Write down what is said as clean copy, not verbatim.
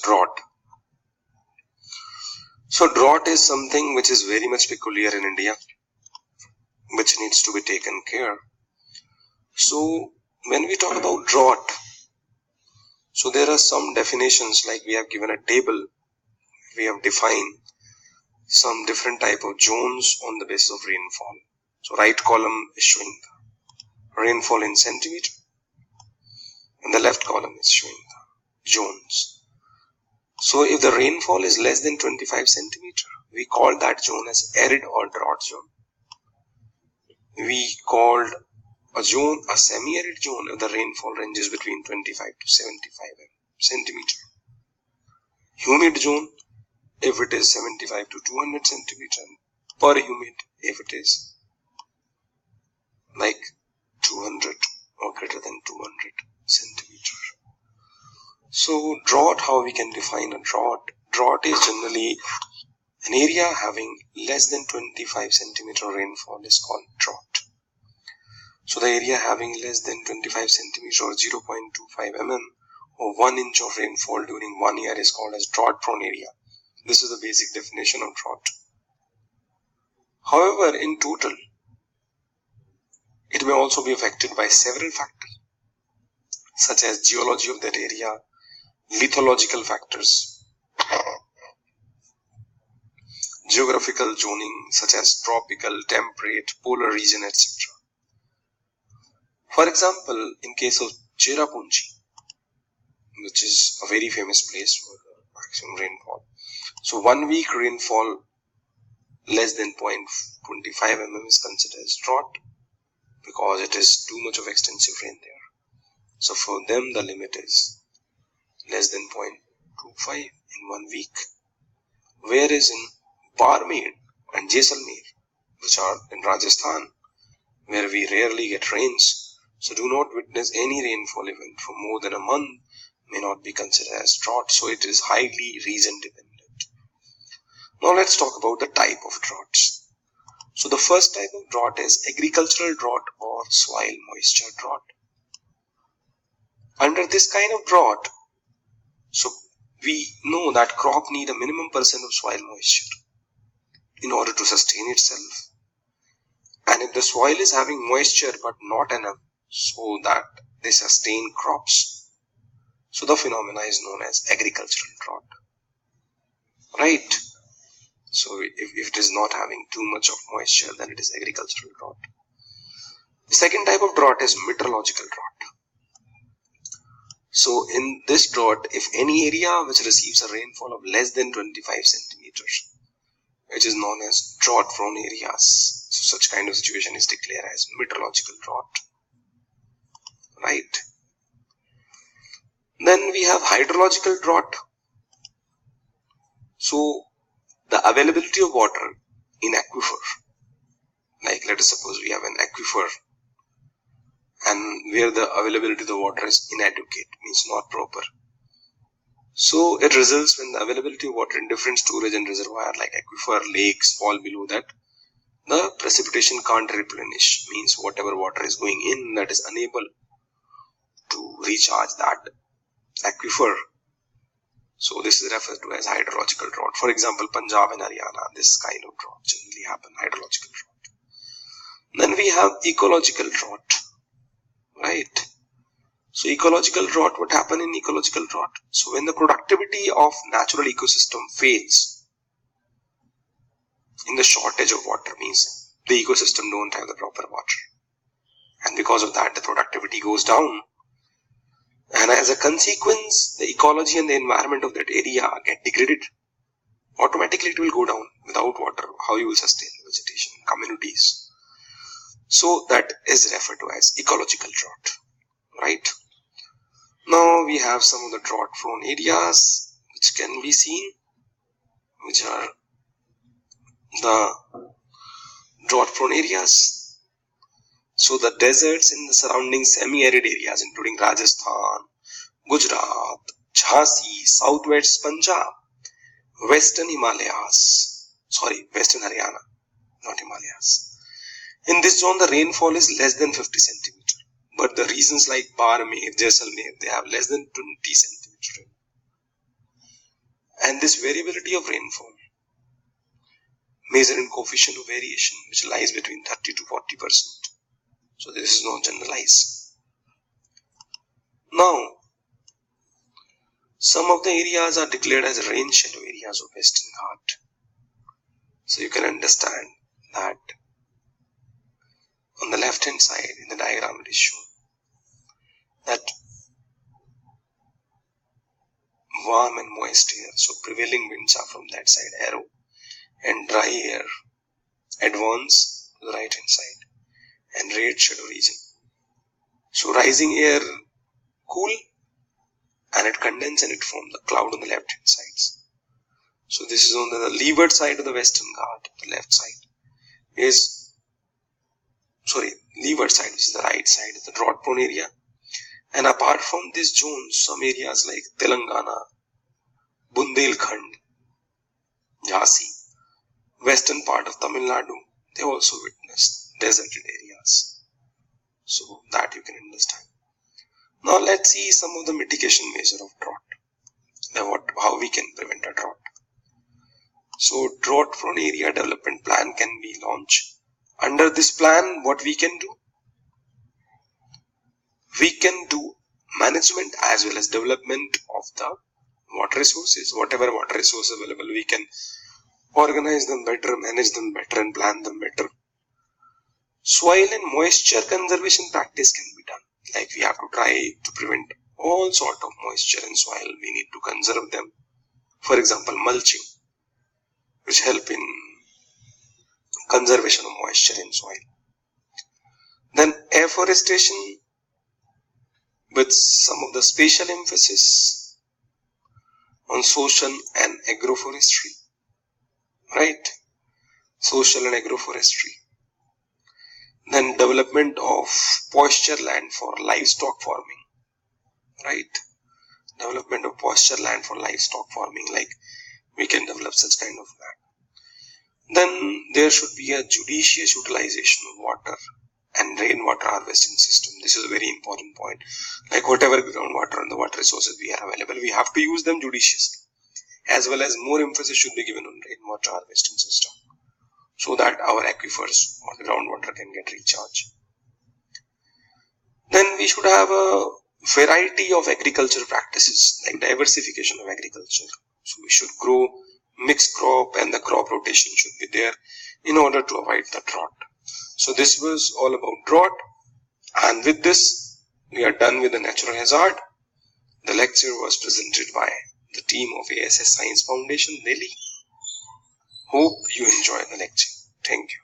drought. So drought is something which is very much peculiar in India, which needs to be taken care. So when we talk about drought, so there are some definitions, like we have given a table, we have defined some different type of zones on the basis of rainfall. So right column is showing the rainfall in centimeter, and the left column is showing the zones. So if the rainfall is less than 25 centimeter, we call that zone as arid or drought zone. We called a zone a semi-arid zone if the rainfall ranges between 25 to 75 centimeter. Humid zone if it is 75 to 200 centimeter per humid if it is like 200 or greater than 200 centimeter. So drought, how we can define a drought? Drought is generally an area having less than 25 centimeter rainfall is called drought. So the area having less than 25 centimeter or 0.25 mm or 1 inch of rainfall during 1 year is called as drought prone area. This is the basic definition of drought. However, in total, it may also be affected by several factors, such as geology of that area, lithological factors, geographical zoning such as tropical, temperate, polar region, etc. For example, in case of Cherrapunji, which is a very famous place for maximum rainfall, so 1 week rainfall less than 0.25 mm is considered as drought because it is too much of extensive rain there. So for them the limit is less than 0.25 in 1 week. Whereas in Barmer and Jaisalmer, which are in Rajasthan, where we rarely get rains, so do not witness any rainfall event for more than a month may not be considered as drought. So it is highly region dependent. Now let's talk about the type of droughts. So the first type of drought is agricultural drought or soil moisture drought. Under this kind of drought, so we know that crop need a minimum percent of soil moisture in order to sustain itself. And if the soil is having moisture but not enough so that they sustain crops, so the phenomena is known as agricultural drought. Right? So if it is not having too much of moisture, then it is agricultural drought. The second type of drought is meteorological drought. So in this drought, if any area which receives a rainfall of less than 25 centimeters, which is known as drought prone areas, so such kind of situation is declared as meteorological drought. Right? Then we have hydrological drought. So the availability of water in aquifer, like let us suppose we have an aquifer and where the availability of the water is inadequate, means not proper. So it results when the availability of water in different storage and reservoir like aquifer, lakes fall below that, the precipitation can't replenish, means whatever water is going in, that is unable to recharge that aquifer. So this is referred to as hydrological drought. For example, Punjab and Haryana, this kind of drought generally happen, hydrological drought. Then we have ecological drought, right? So ecological drought, what happens in ecological drought? So when the productivity of natural ecosystem fails in the shortage of water, means the ecosystem don't have the proper water. And because of that, the productivity goes down. And as a consequence, the ecology and the environment of that area get degraded. Automatically it will go down. Without water, how you will sustain the vegetation, communities. So that is referred to as ecological drought. Right? Now we have some of the drought prone areas which can be seen, which are the drought prone areas. So the deserts in the surrounding semi-arid areas including Rajasthan, Gujarat, Jhansi, southwest Punjab, western Himalayas, western Haryana, not Himalayas. In this zone the rainfall is less than 50 centimeter. But the regions like Barmer, Jaisalmer, they have less than 20 centimeter. And this variability of rainfall, measured in coefficient of variation, which lies between 30 to 40%. So this is not generalized. Now, some of the areas are declared as rain shadow areas of Western Ghat. So you can understand that on the left hand side in the diagram it is shown that warm and moist air, so prevailing winds are from that side, arrow, and dry air advance to the right hand side and red shadow region. So rising air cool and it condenses and it forms the cloud on the left hand sides. So this is on the leeward side of the Western Ghat. The left side is, leeward side, which is the right side, is the drought prone area. And apart from this zone, some areas like Telangana, Bundelkhand, Jhansi, western part of Tamil Nadu, they also witnessed deserted areas. So that you can understand. Now let's see some of the mitigation measures of drought. Now how we can prevent a drought. So drought prone area development plan can be launched. Under this plan, what we can do? We can do management as well as development of the water resources. Whatever water resources available, we can organize them better, manage them better and plan them better. Soil and moisture conservation practice can be done. Like we have to try to prevent all sort of moisture in soil. We need to conserve them. For example, mulching, which help in conservation of moisture in soil. Then afforestation with some of the special emphasis on social and agroforestry. Right? Social and agroforestry. Then development of pasture land for livestock farming. Right? Development of pasture land for livestock farming, like we can develop such kind of land. Then there should be a judicious utilization of water and rainwater harvesting system. This is a very important point. Like whatever groundwater and the water resources we have available, we have to use them judiciously. As well as more emphasis should be given on rainwater harvesting system, so that our aquifers or the groundwater can get recharged. Then we should have a variety of agriculture practices, like diversification of agriculture. So we should grow mixed crop and the crop rotation should be there in order to avoid the drought. So this was all about drought, and with this we are done with the natural hazard. The lecture was presented by the team of A.S.S Science Foundation, Delhi. Hope you enjoyed the lecture. Thank you.